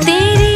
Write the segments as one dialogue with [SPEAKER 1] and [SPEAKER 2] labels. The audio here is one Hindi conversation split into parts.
[SPEAKER 1] तेरी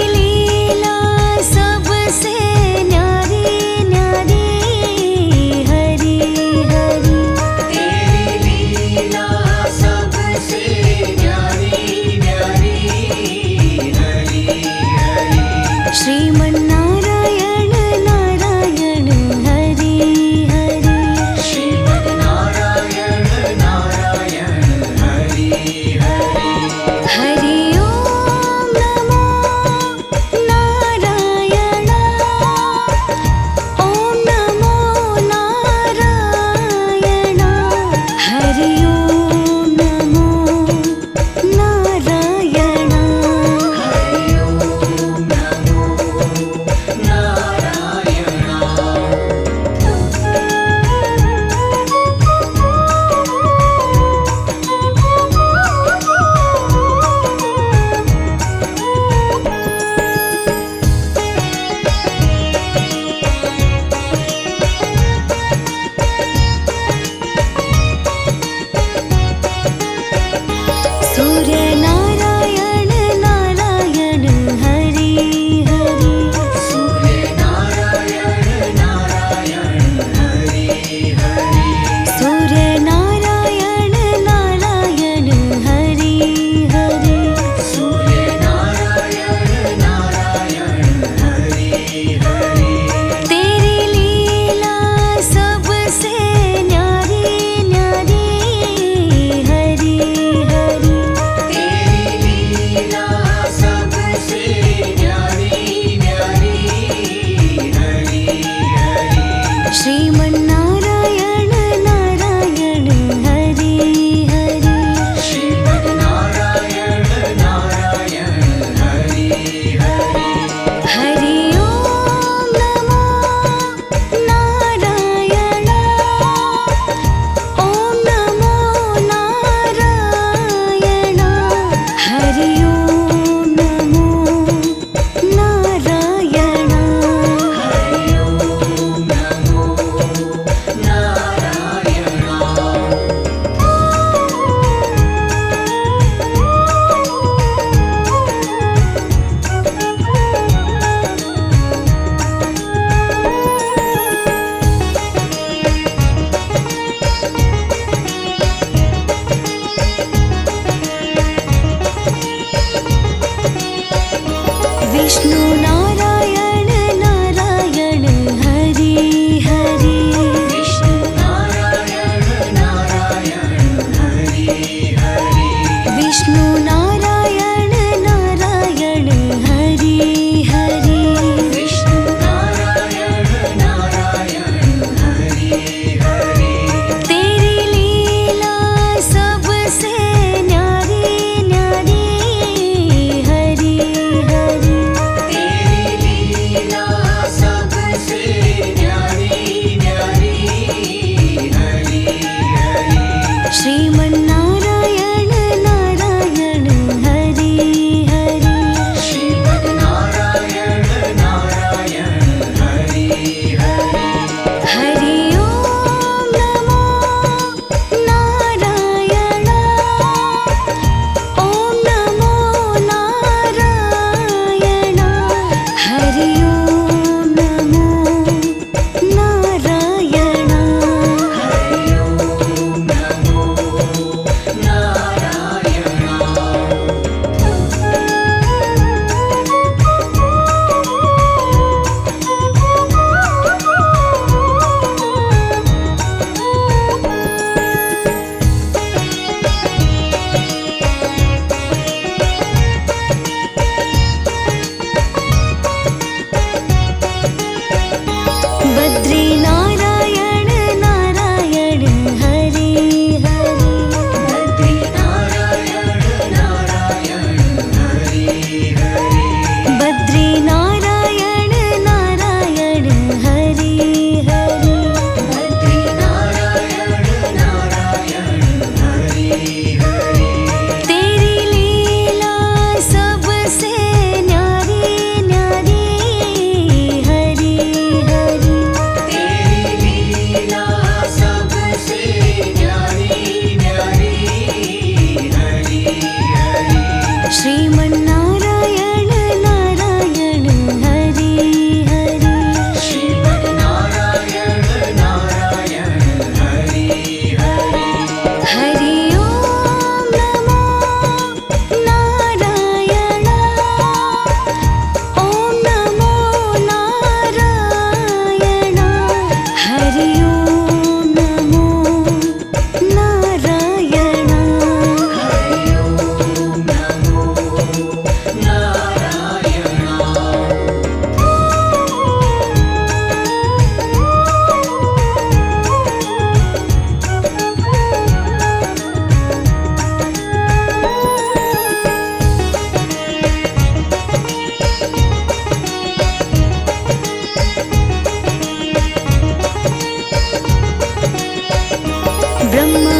[SPEAKER 1] तेरी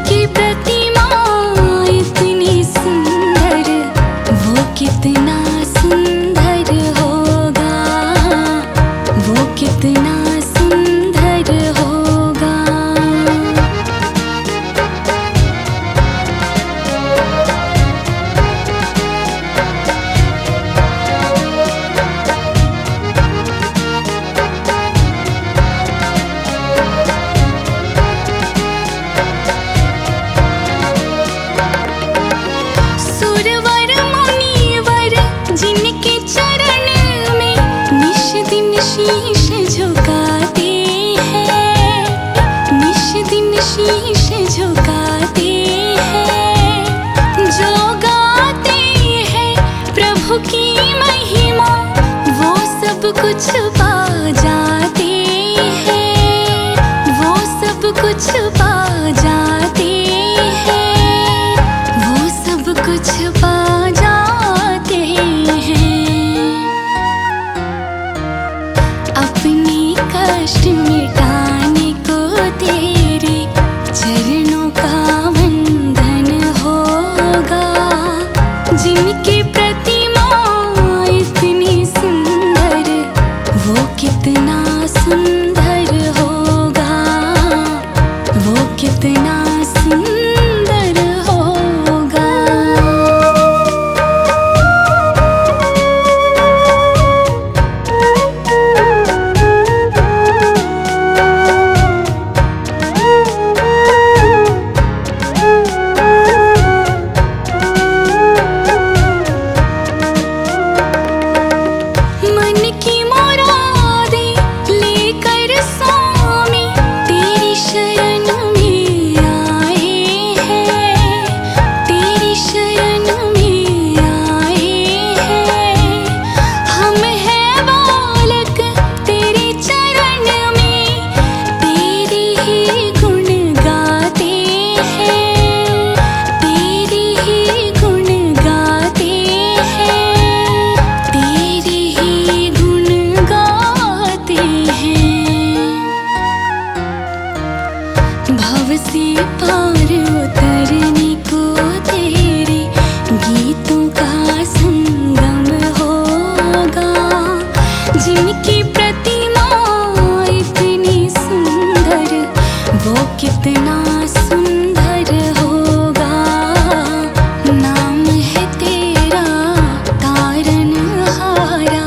[SPEAKER 1] जिनकी प्रतिमा इतनी सुंदर, वो कितना सुंदर होगा, वो कितना सुंदर होगा। सुरवर मुनिवर जिनके चरण में निश दिन शीश झुकाते हैं, निश दिन शीश झुकाते हैं। जो गाते हैं प्रभु की महिमा, वो सब कुछ पा जाते हैं, वो सब कुछ पा जाते हैं, वो सब कुछ पा जाते हैं। अपने कष्ट मिटाने को तेरे चरणों का वंदन होगा। जिनकी प्रतिमा इतनी सुंदर, वो कितना सुंदर होगा, वो कितना सुंदर होगा। मन की मुरादें लेकर स्वामी तेरी शरण में आए हैं, तेरी शरण में आए हैं। हम हैं बालक तेरे चरण में, तेरे ही गुण गाते हैं, तेरे ही गुण गाते हैं, तेरे ही गुण गाते हैं। भव से पार उतरने को तेरे गीतों का संगम होगा। जिनकी प्रतिमा इतनी सुंदर, वो कितना सुंदर होगा। नाम है तेरा तारनहारा।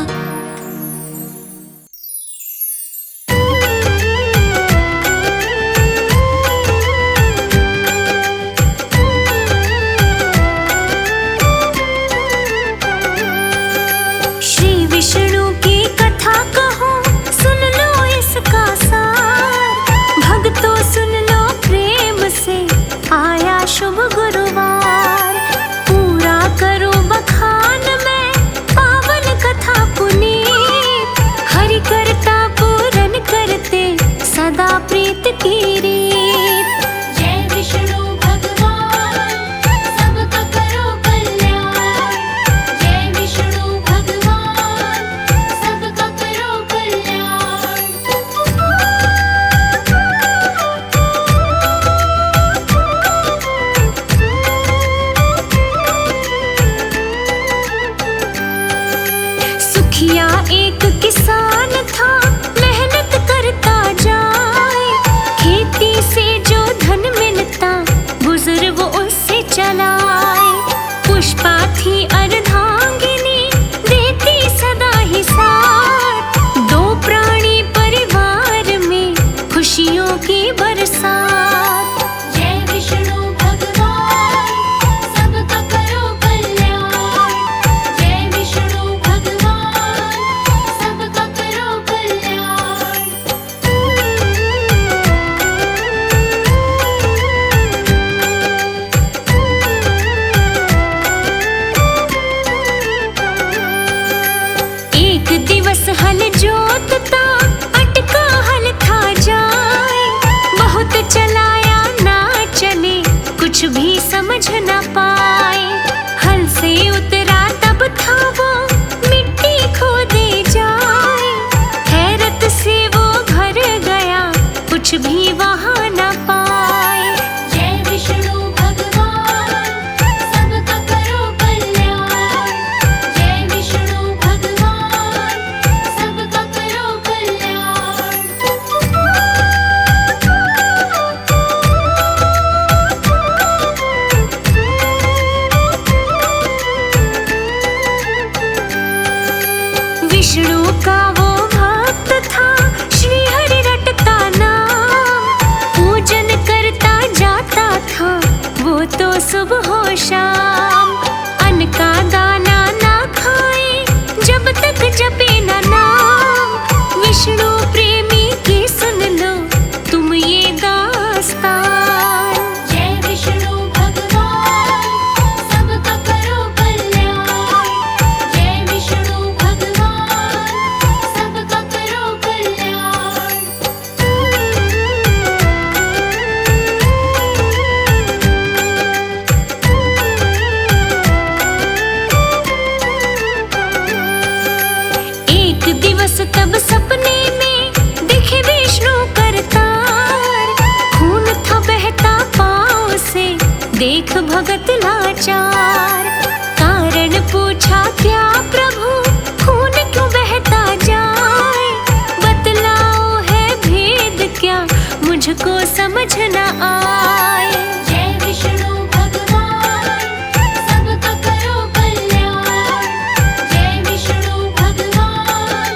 [SPEAKER 1] तो सुबह हो शाम अन्न का दाना ना खाए जब तक जपे ना नाम। विष्णु प्रेमी की सुन लो तुम ये दास्तान। जय विष्णु भगवान सबका करो कल्याण। जय विष्णु भगवान सबका करो कल्याण। एक दिवस तब सपने में दिखे विष्णु करतार। खून था बहता पाँव से देख भगत लाचार। कारण पूछा क्या प्रभु खून क्यों बहता जाए। बतलाओ है भेद क्या मुझको समझ न आए। जय विष्णु भगवान सबका करो कल्याण। जय विष्णु भगवान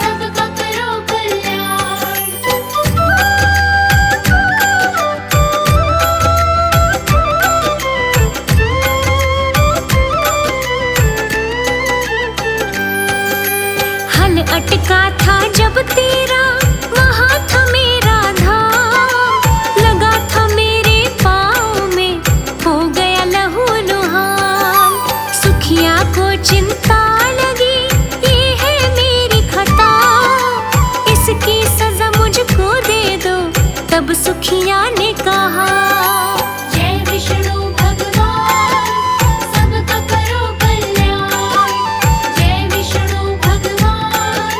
[SPEAKER 1] सबका करो कल्याण। हल अटका था जब तेरा वहाँ था मेरा धाम। लगा था मेरे पाँव में हो गया लहू लुहान। सुखिया को चिंता लगी ये है मेरी खता। इसकी सजा मुझको दे दो तब सुखिया ने कहा। जय विष्णु भगवान सबका करो कल्याण। जय विष्णु भगवान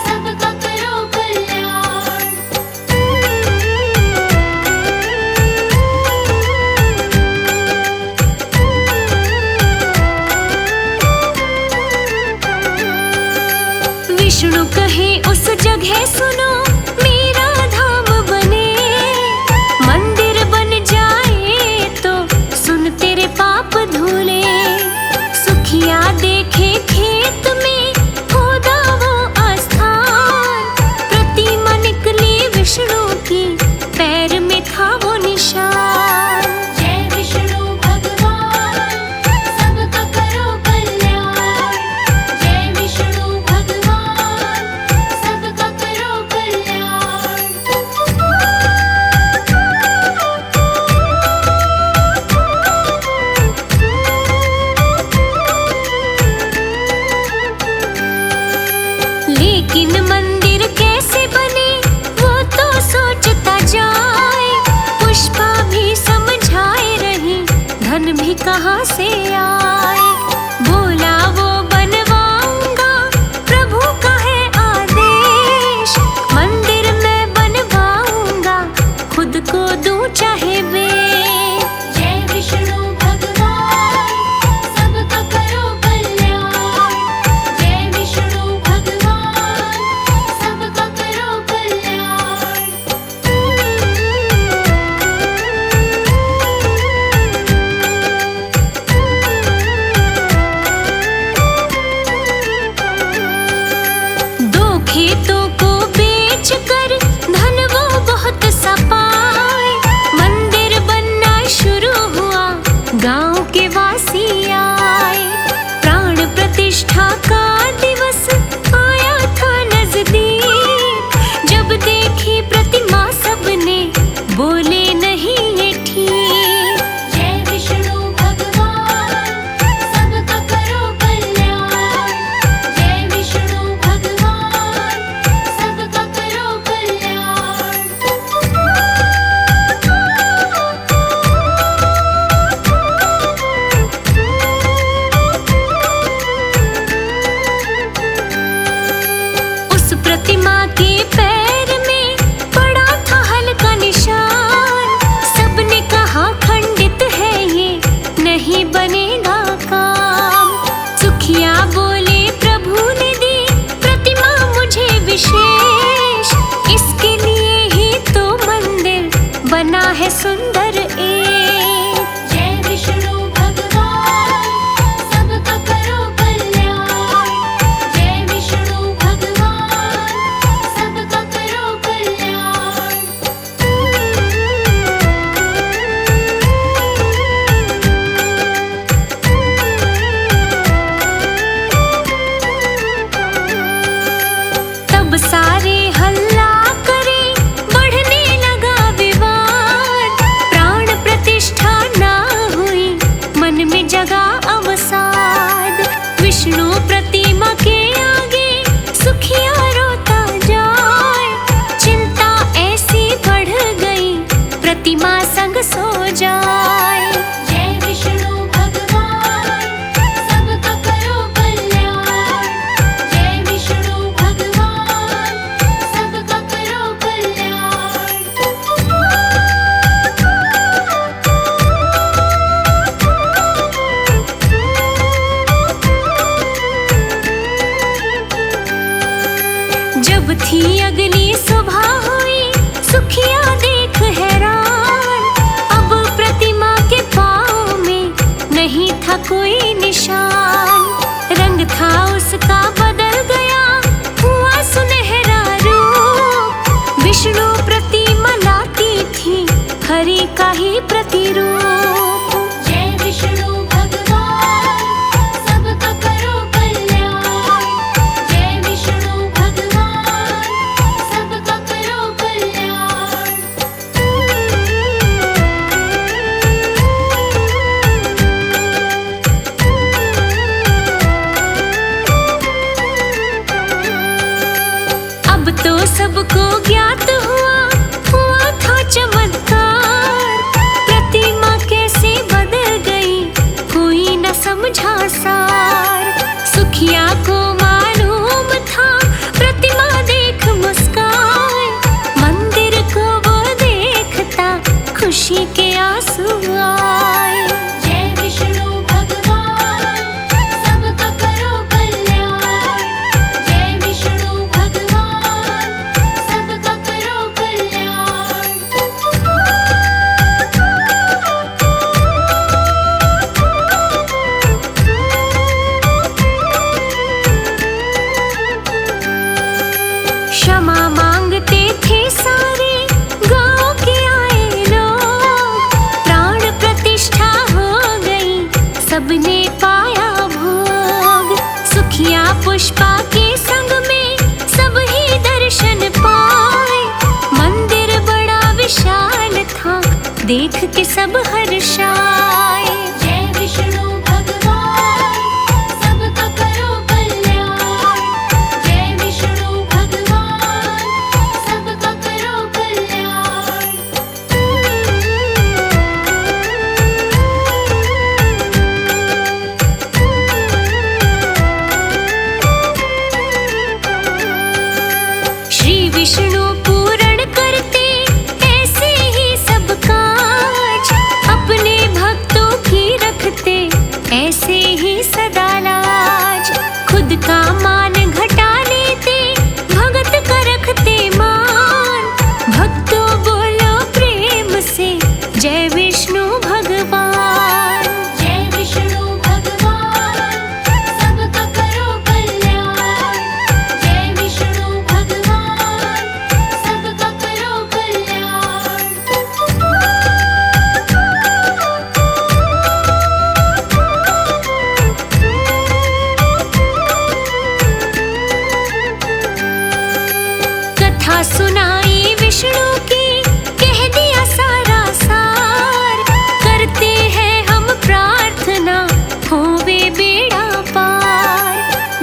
[SPEAKER 1] सबका करो कल्याण। विष्णु कहे उस जगह सुनो मेरा धाम बने। मंदिर बन जाए तो सुन तेरे पाप धुले। सुखिया देखे खेत में खोदा वो आस्थान। प्रतिमा निकली विष्णु की पैर में था वो निशान। जय विष्णु भगवान सबका करो कल्याण। जय विष्णु भगवान सबका करो कल्याण। लेकिन मंदिर कैसे बने वो तो सोचता जाए। पुष्पा भी समझाए रही धन भी कहाँ से आए। बोला वो बनवाऊंगा प्रभु का है आदेश। मंदिर मैं बनवाऊंगा खुद को दूं चाहे बेच। जय विष्णु भगवान सबका करो कल्याण। जय विष्णु भगवान सबका करो कल्याण। कोई निशान। रंग था उसका बदल गया, हुआ सुनहरा रूप। विष्णु प्रतिमा लाती थी हरि का ही प्रतिरूप।
[SPEAKER 2] जय विष्णु भगवान सबका करो कल्याण। जय विष्णु भगवान सबका करो कल्याण।
[SPEAKER 1] अब तो सबको ज्ञात हुआ, हुआ था चमत्कार। प्रतिमा कैसे बदल गई, कोई न समझा सार। सुखिया को मालूम था, प्रतिमा देख मुस्काए। मंदिर को वो देखता, खुशी के आंसू आए।
[SPEAKER 2] जय विष्णु भगवान सबका करो कल्याण। जय विष्णु भगवान सबका करो कल्याण।
[SPEAKER 1] क्षमा मांगते थे सारे गांव के आए लोग। प्राण प्रतिष्ठा हो गई, सबने पाया भोग। सुखिया पुष्पा के संग में सब ही दर्शन पाए। मंदिर बड़ा विशाल था, देख के सब हर्षाए।
[SPEAKER 2] जय विष्णु भगवान सबका करो कल्याण। जय विष्णु भगवान सबका करो कल्याण।
[SPEAKER 1] श्री विष्णु पूर्ण करते ऐसे ही सब काज। अपने भक्तों की रखते ऐसे ही सदा लाज। खुद का मान घटा लेते, भगत का रखते मान। भक्तों बोलो प्रेम से, जय विष्णु भगवान।
[SPEAKER 2] जय विष्णु भगवान सबका करो कल्याण। जय विष्णु भगवान सबका करो कल्याण।
[SPEAKER 1] कथा सुनाई विष्णु की, कह दिया सारा सार। करते हैं हम प्रार्थना, होवे बेड़ा पार।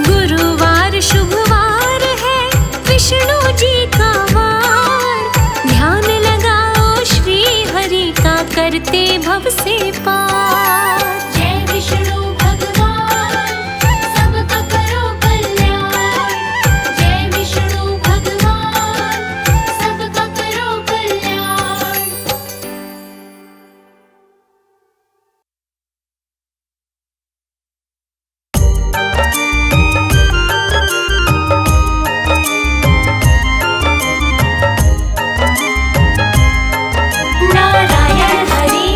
[SPEAKER 1] गुरुवार शुभवार है, विष्णु जी का वार। ध्यान लगाओ श्री हरि का, करते भव से पार।
[SPEAKER 2] जय विष्णु भगवान सबका करो कल्याण। जय विष्णु भगवान सबका करो कल्याण।
[SPEAKER 1] नारायण हरि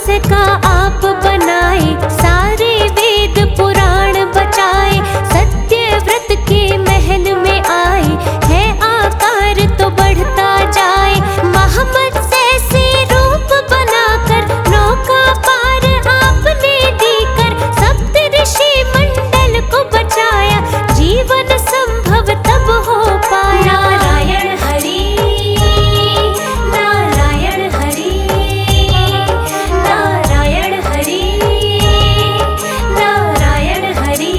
[SPEAKER 1] मत्स्य का आप बनाए, सारे वेद पुराण बचाए, सत्य व्रत के महल में आए, है आकार तो बढ़ता जाए। महामत्स्य से रूप बनाकर नौका पार आपने देकर, सप्त ऋषि मंडल को बचाया, जीवन संभव तब हो पाया। नारायण हरि, नारायण हरि, नारायण हरि, नारायण हरि।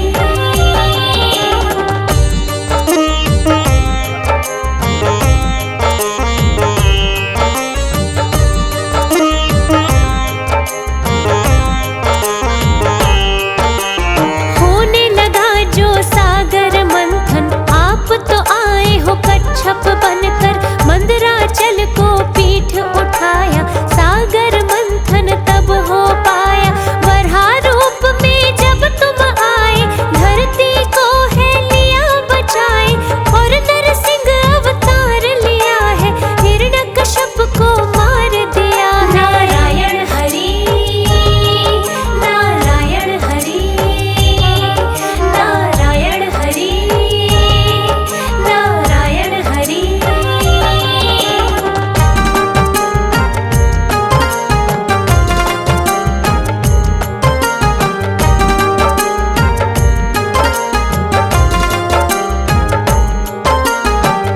[SPEAKER 1] होने लगा जो सागर मंथन, आप तो आए हो कच्छप बनकर, मंदराचल को पीठ उठाया, सागर मंथन तब हो पाया। वराह रूप में जब तुम आए, धरती को है लिया बचाए, और नरसिंह अवतार लिया है, हिरण्यकश्यप को मार दिया। नारायण हरि, नारायण हरि, नारायण हरि, नारायण हरि।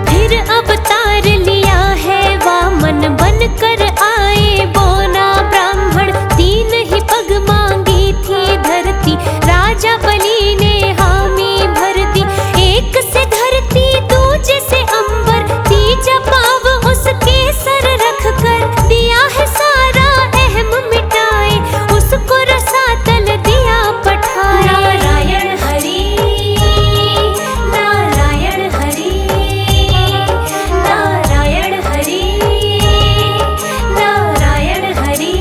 [SPEAKER 1] फिर अवतार लिया है वामन, बनकर आए बोना ब्राह्मण, तीन ही पग मांगी थी धरती, राजा बलि ने हामी भर दी। एक से धरती दूजे से अंबर, तीजा पाव उसके सर रख कर, दिया है सारा अहम मिटाए, उसको रसातल दिया पठाए। नारायण हरि, नारायण हरि, नारायण हरि, नारायण हरि।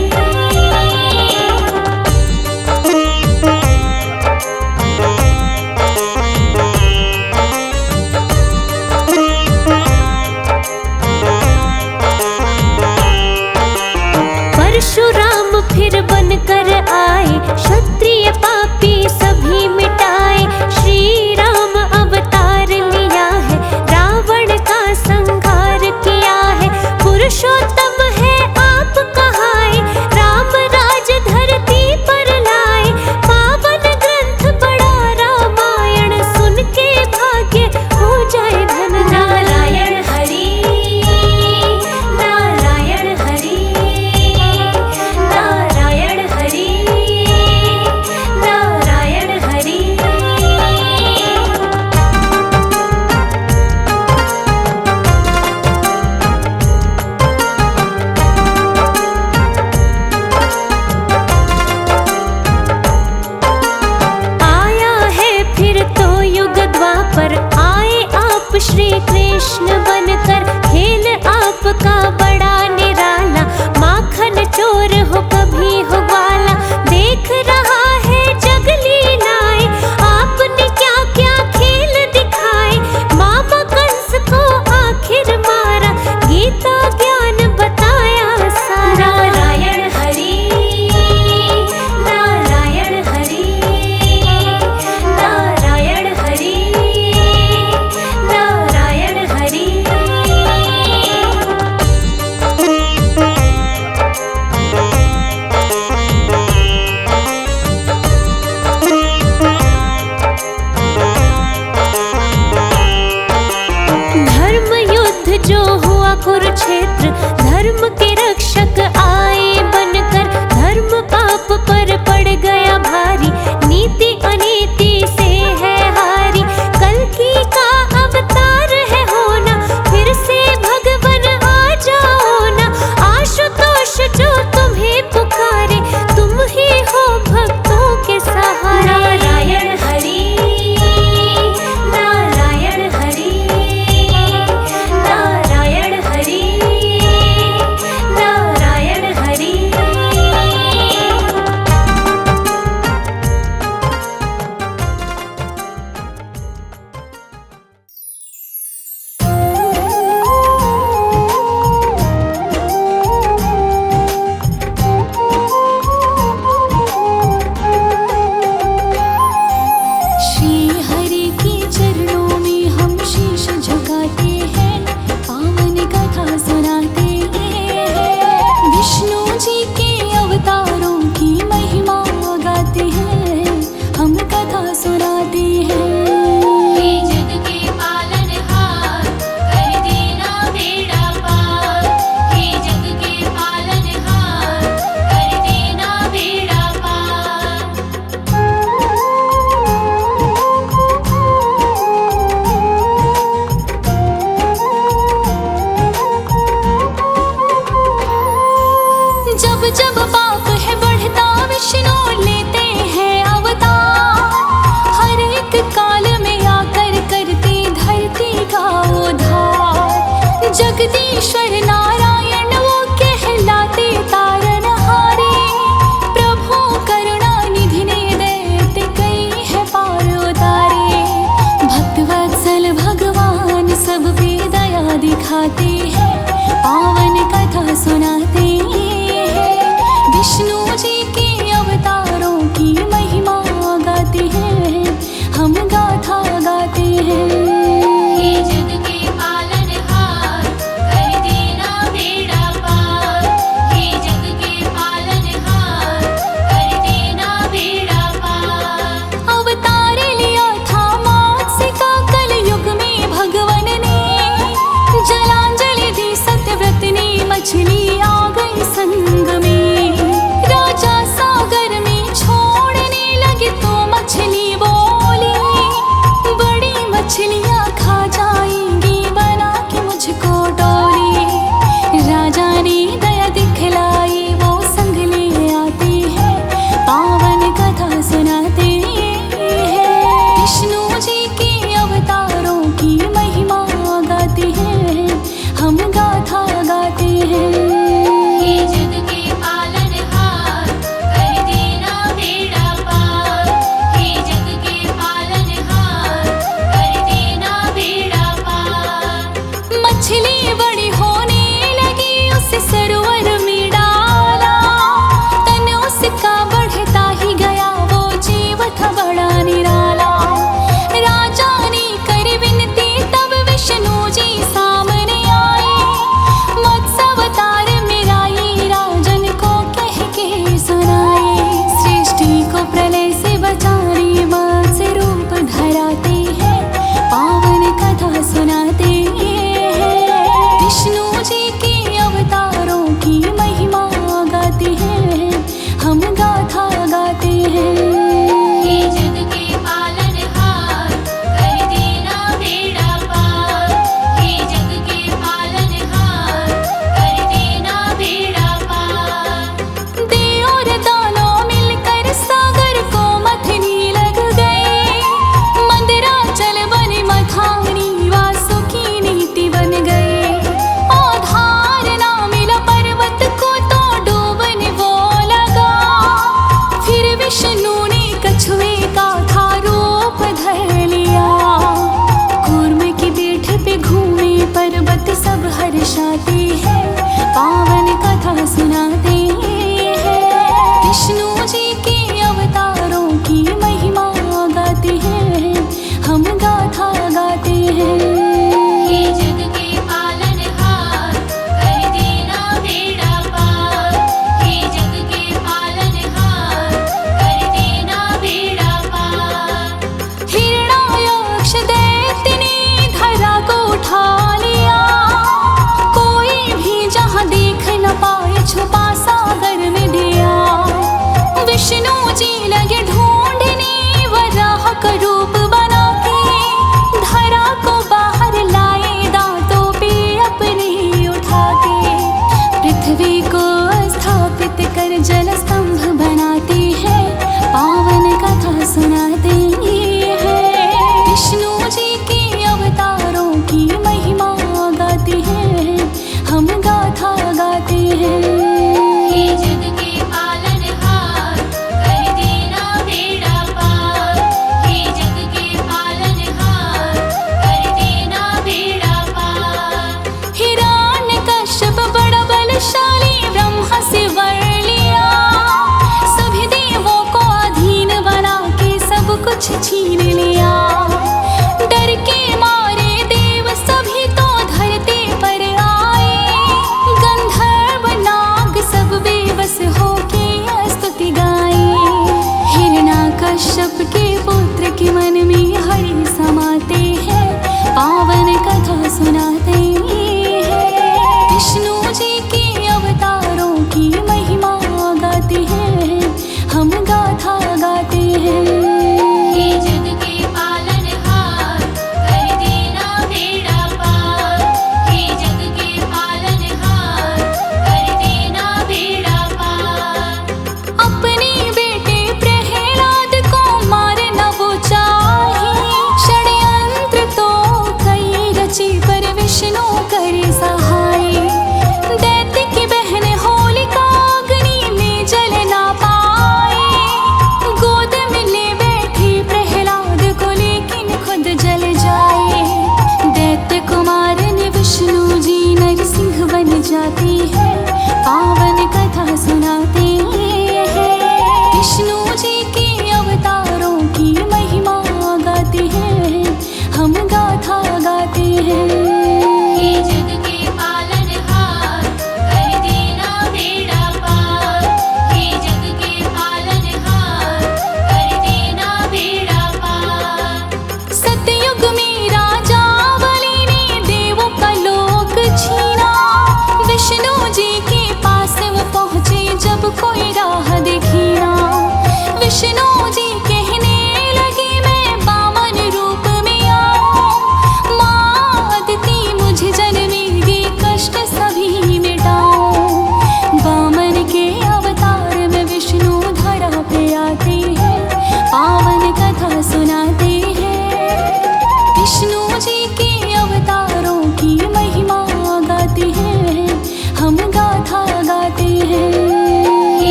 [SPEAKER 1] परशुराम फिर बनकर आए, क्षत्रिय पापी सभी मिटाए, श्री राम अवतार लिया है, रावण का संहार किया है, पुरुषोत्तम है आप कहाए, राम राज धरती पर लाए, पावन ग्रंथ बड़ा रामायण, सुन के भाग्य हो जाए धन। नारायण हरि, नारायण हरि, नारायण हरि,
[SPEAKER 3] जब पाप है बढ़ता विष्णु लेते हैं अवतार। हर एक काल में आकर करती धरती का उद्धार। जगदीश्वर नारायण वो कहलाते तारनहारे। प्रभु करुणा निधि ने दैत्य कई है पार उतारे। भक्तवत्सल भगवान सब पे दया दिखाते हैं, पावन कथा सुनाते हैं।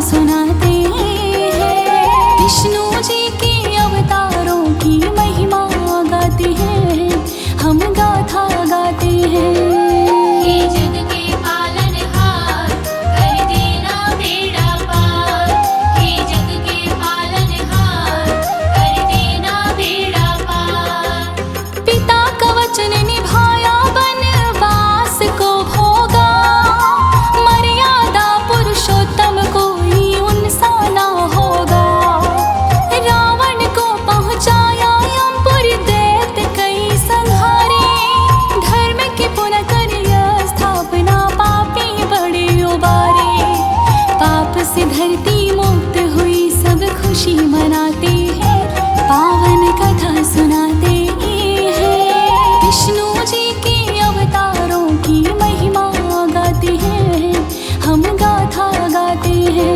[SPEAKER 3] सुनाते हैं। विष्णु जी के अवतारों की महिमा गाते हैं, हम गाथा गाते हैं।
[SPEAKER 2] हे जग के पालनहार, कर देना बेड़ा पार। हे जग के पालनहार, कर देना बेड़ा पार।
[SPEAKER 3] पिता का वचन निभाया, वनवास को भोगा, मर्यादा पुरुषोत्तम कोई उनसा ना होगा। रावण को पहुंचाया यमपुरी, दैत्य कई संहारे, धर्म की पुनः करिया स्थापना, पापी बड़े उबारे। पाप से धरती मुक्त हुई, सब खुशी मनाते हैं, पावन कथा सुनाते हैं। विष्णु जी के अवतारों की महिमा गाते हैं, हम गाथा गाते हैं।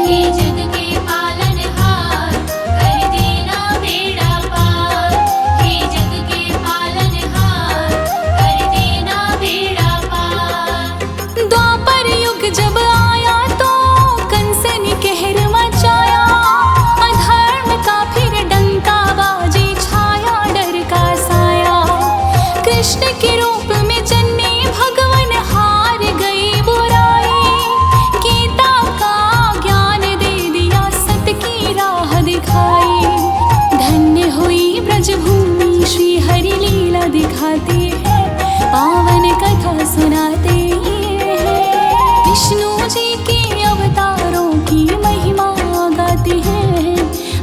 [SPEAKER 2] हे जग के पालनहार, कर देना बेड़ा पार। हे जग के पालनहार, कर देना बेड़ा पार।
[SPEAKER 3] द्वापर युग जब आया तो कंस ने कहर मचाया, अधर्म का फिर डंका बाजी छाया, डर का साया। कृष्ण के रूप में जन्मे भगवान, हार गई बुराई, गीता का ज्ञान दे दिया, सत्य की राह दिखाई। धन्य हुई ब्रजभूमि, श्री हरि लीला दिखाते हैं, पावन कथा सुनाते हैं। विष्णु जी के अवतारों की महिमा गाते हैं,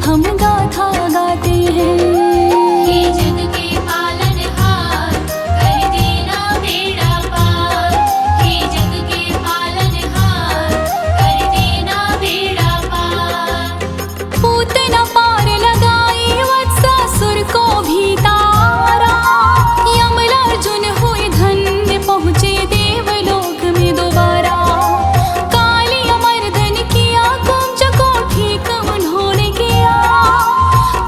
[SPEAKER 3] हम गाथा गाते हैं।
[SPEAKER 2] हे जग के पालनहार, कर देना बेड़ा पार। हे जग के पालनहार, कर देना बेड़ा पार।
[SPEAKER 3] पूतना पार लगाई, वत्सासुर को भी तारा, यमलार्जुन हुए धन्य, पहुँचे देवलोक में दोबारा। काली अमर्दन किया, कुंज को ठीक उन्होंने किया,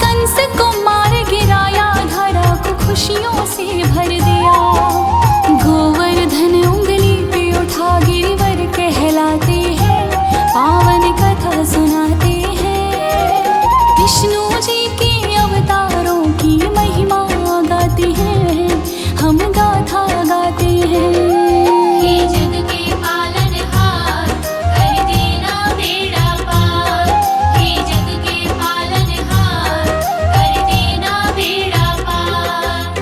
[SPEAKER 3] कंस को मार गिराया, धरा को खुशियों से भर दिया। गोवर्धन उंगली पे उठा, गिरिवर कहलाते हैं, पावन कथा सुनाते हैं। विष्णु जी के अवतारों की महिमा गाते हैं, हम गाथा गाते हैं।
[SPEAKER 2] हे जग के पालनहार, कर देना बेड़ा पार। हे जग के पालनहार, कर देना बेड़ा पार।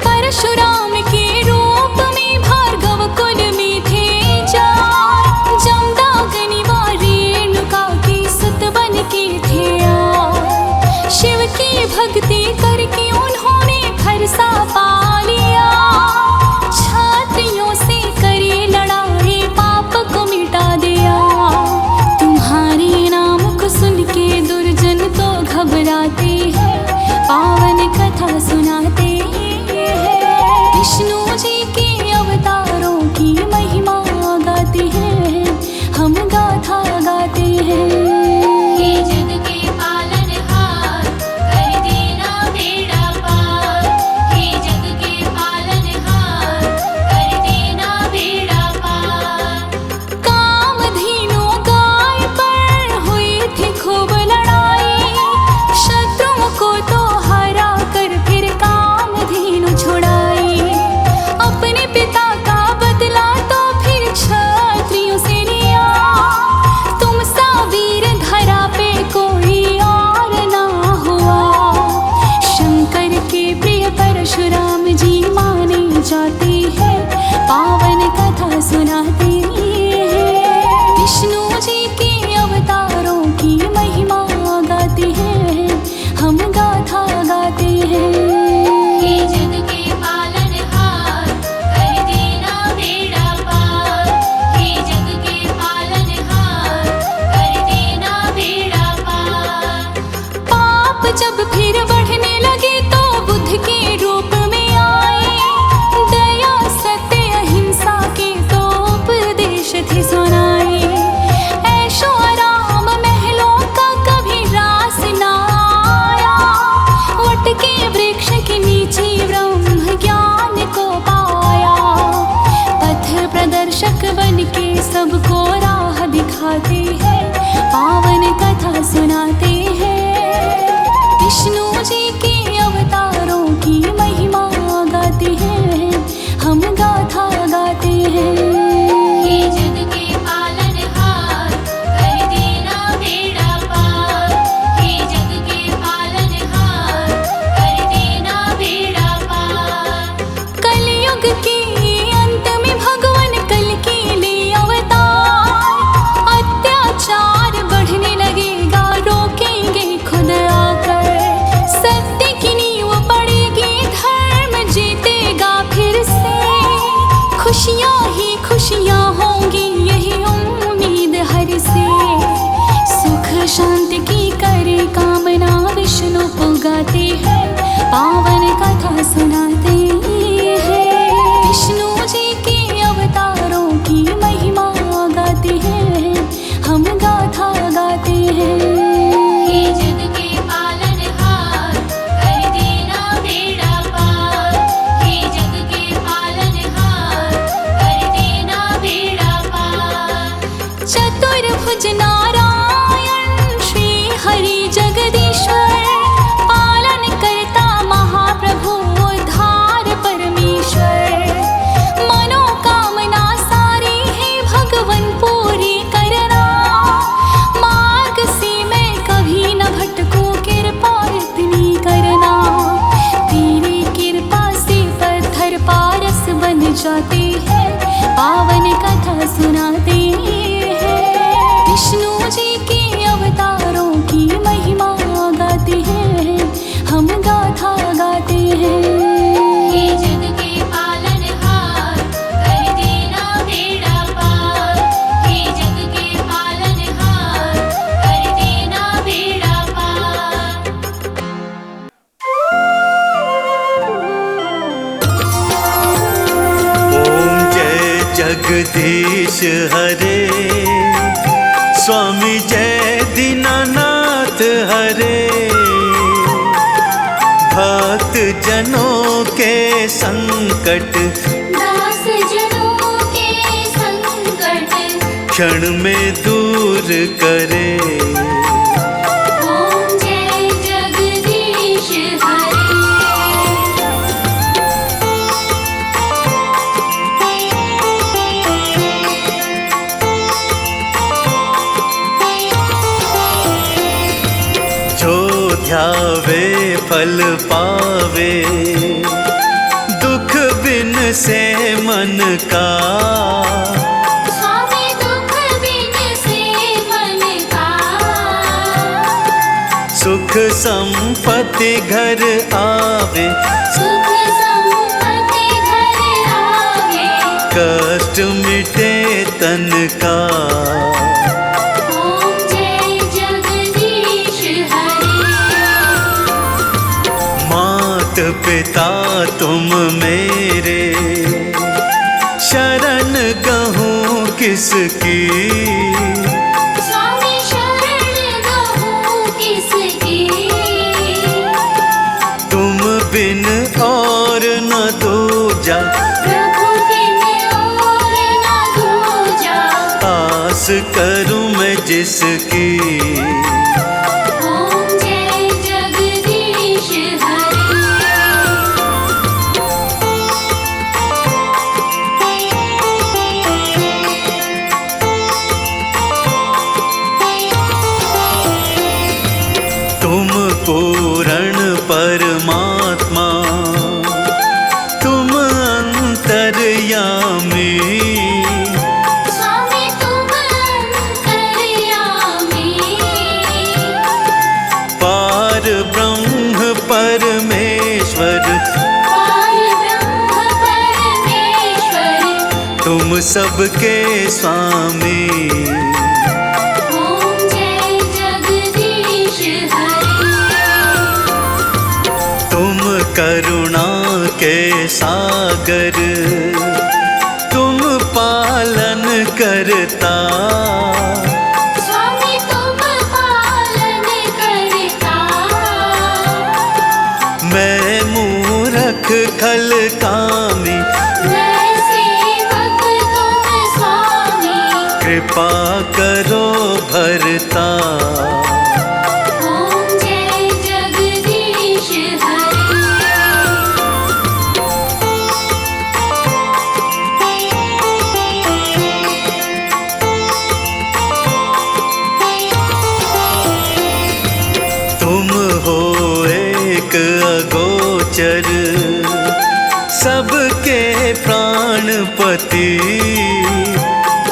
[SPEAKER 3] परशुराम के रूप में भार्गव कुल में थे चार, जमदग्नि व रेणुका के सुत बन के थे आए। शिव की भक्ति करके उन्होंने फरसा पा लिया, छात्रियों से करे लड़ाई, पाप को मिटा दिया। तुम्हारे नाम को सुन के दुर्जन तो घबराते हैं, पावन कथा सुनाते हैं। विष्णु जी के अवतारों की महिमा गाते हैं, हम गाथा गाते हैं।
[SPEAKER 2] हे जग के पालनहार, कर देना बेड़ा पार। हे जग के पालनहार, कर देना बेड़ा पार।
[SPEAKER 3] कामधेनु गाय पर हुई थी खूब लड़ाई, शत्रुओं को तो हरा कर फिर कामधेनु छुड़ाई। अपने पिता का बदला तो फिर क्षत्रियों से लिया, तुम सा वीर धरा पे कोई और ना हुआ। शंकर के प्रिय परशुराम जी माने जाते हैं, पावन कथा सुनाते हैं। विष्णु जी के अवतारों की महिमा गाते हैं, हम गाथा गाते हैं।
[SPEAKER 2] हे जग के पालनहार, कर देना बेड़ा पार। हे जग के पालनहार, कर देना बेड़ा पार।
[SPEAKER 3] पाप जब फिर बढ़ने लगे तो बुद्ध के रूप में आए, दया सत्य अहिंसा के तो उपदेश थे सुनाए। ऐशो आराम महलों का कभी रास ना आया, वट के वृक्ष के नीचे ब्रह्म ज्ञान को पाया। पथ प्रदर्शक बन के सबको राह दिखाते हैं, सुनाते हैं। विष्णु जी के अवतारों की महिमा गाते हैं, हम गाथा गाते हैं।
[SPEAKER 2] हे जग के पालनहार, कर देना बेड़ा पार। हे जग के पालनहार, कर देना बेड़ा पार।
[SPEAKER 3] कलयुग के अंत में भगवान कल के लिए अवतार। अत्याचार बढ़ने लगेगा, रोकेंगे खुद आकर। सत्य की नींव पड़ेगी, धर्म जीतेगा फिर से। खुशियाँ ही खुशियाँ होंगी, यही उम्मीद हर से। सुख शांति की करे कामना, विष्णु पुगाते हैं, पावन कथा सुनाते हैं। विष्णु जी के अवतारों की महिमा गाते हैं, हम गाथा गाते हैं।
[SPEAKER 2] हे जग के पालनहार, कर देना बेड़ा पार। हे जग के पालनहार, कर देना बेड़ा पार।
[SPEAKER 3] चतुर्भुज नारायण श्री हरि जगदीश्वर, पालन करता महाप्रभु उद्धार परमेश्वर। मनोकामना सारी है भगवन पूरी करना, मार्ग से मैं कभी न भटकूं, कृपा इतनी करना। तेरी कृपा से पत्थर पारस बन जाते हैं, पावन कथा सुनाते हैं। विष्णु जी के अवतारों की महिमा गाते हैं, हम गाथा गाते हैं।
[SPEAKER 2] हे जग के पालनहार, कर देना बेड़ा पार। हे जग के पालनहार, कर देना बेड़ा पार।
[SPEAKER 4] ओम जय जगदीश हरे, स्वामी जय दीनानाथ हरे। भक्त जनों के संकट,
[SPEAKER 2] दास जनों के संकट,
[SPEAKER 4] क्षण में दूर करे।
[SPEAKER 2] ओम जय जगदीश हरे।
[SPEAKER 4] जो ध्यावे फल पावे, दुख बिन से मन का।
[SPEAKER 2] स्वामी दुख बिन से मन का।
[SPEAKER 4] सुख संपत्ति घर आवे,
[SPEAKER 2] सुख संपत्ति घर आवे।
[SPEAKER 4] कष्ट मिटे तन का।
[SPEAKER 2] ओम जय जगदीश हरे।
[SPEAKER 4] मात पिता तुम मेरे, शरण गहूँ किसकी।
[SPEAKER 2] स्वामी शरण गहूँ किसकी।
[SPEAKER 4] तुम बिन और न दूजा,
[SPEAKER 2] प्रभु बिन और न दूजा।
[SPEAKER 4] आस करूँ मैं जिसकी।
[SPEAKER 2] ओम जय जगदीश हरे।
[SPEAKER 4] तुम पूर्ण परमात्मा, तुम अंतर्यामी।
[SPEAKER 2] स्वामी तुम अंतर्यामी।
[SPEAKER 4] पार ब्रह्म परमेश्वर,
[SPEAKER 2] पार ब्रह्म परमेश्वर।
[SPEAKER 4] तुम सबके स्वामी।
[SPEAKER 2] ओम जय जगदीश हरे।
[SPEAKER 4] तुम करुणा के सागर, तुम पालन करता।
[SPEAKER 2] स्वामी तुम पालन करता।
[SPEAKER 4] मैं मूरख खल कामी,
[SPEAKER 2] मैं सेवक तुम स्वामी।
[SPEAKER 4] कृपा करो भरता।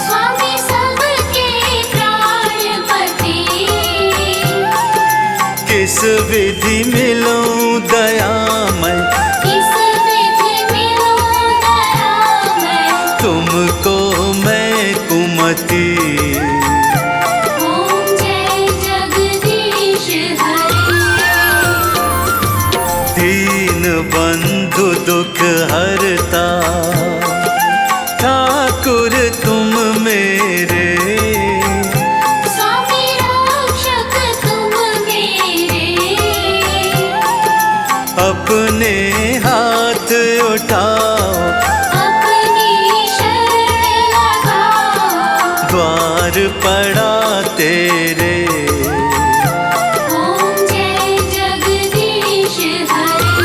[SPEAKER 2] स्वामी सबके प्राणपति।
[SPEAKER 4] किस विधि मिलूं दयामय,
[SPEAKER 2] किस विधि मिलूं दयामय,
[SPEAKER 4] तुमको मैं कुमति।
[SPEAKER 2] ओम जय जगदीश हरे।
[SPEAKER 4] दीन बंधु दुख हरता, ठाकुर तुम मेरे।
[SPEAKER 2] स्वामी रक्षक तुम मेरे।
[SPEAKER 4] अपने हाथ उठाओ,
[SPEAKER 2] अपनी शरण लगाओ,
[SPEAKER 4] द्वार पड़ा तेरे।
[SPEAKER 2] ओम जय जगदीश हरे।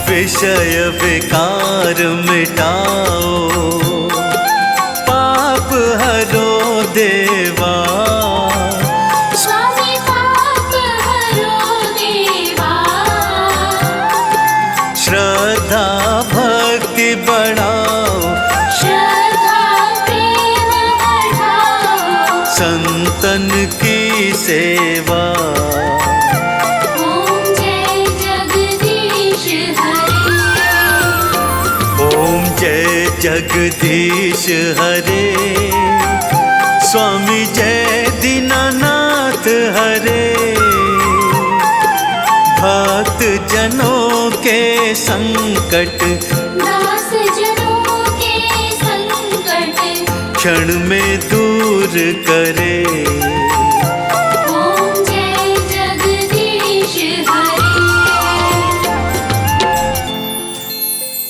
[SPEAKER 4] विषय विकार मिटाओ, पाप हरो देवा।
[SPEAKER 2] स्वामी पाप हरो देवा।
[SPEAKER 4] श्रद्धा भक्ति बढ़ाओ,
[SPEAKER 2] श्रद्धा प्रेम बढ़ाओ,
[SPEAKER 4] संतन की सेवा।
[SPEAKER 2] ओम जय जगदीश हरे।
[SPEAKER 4] ओम जय जगदीश हरे। स्वामी जय दीनानाथ हरे। भक्त जनों के संकट,
[SPEAKER 2] दास जनों के संकट,
[SPEAKER 4] क्षण में दूर करे।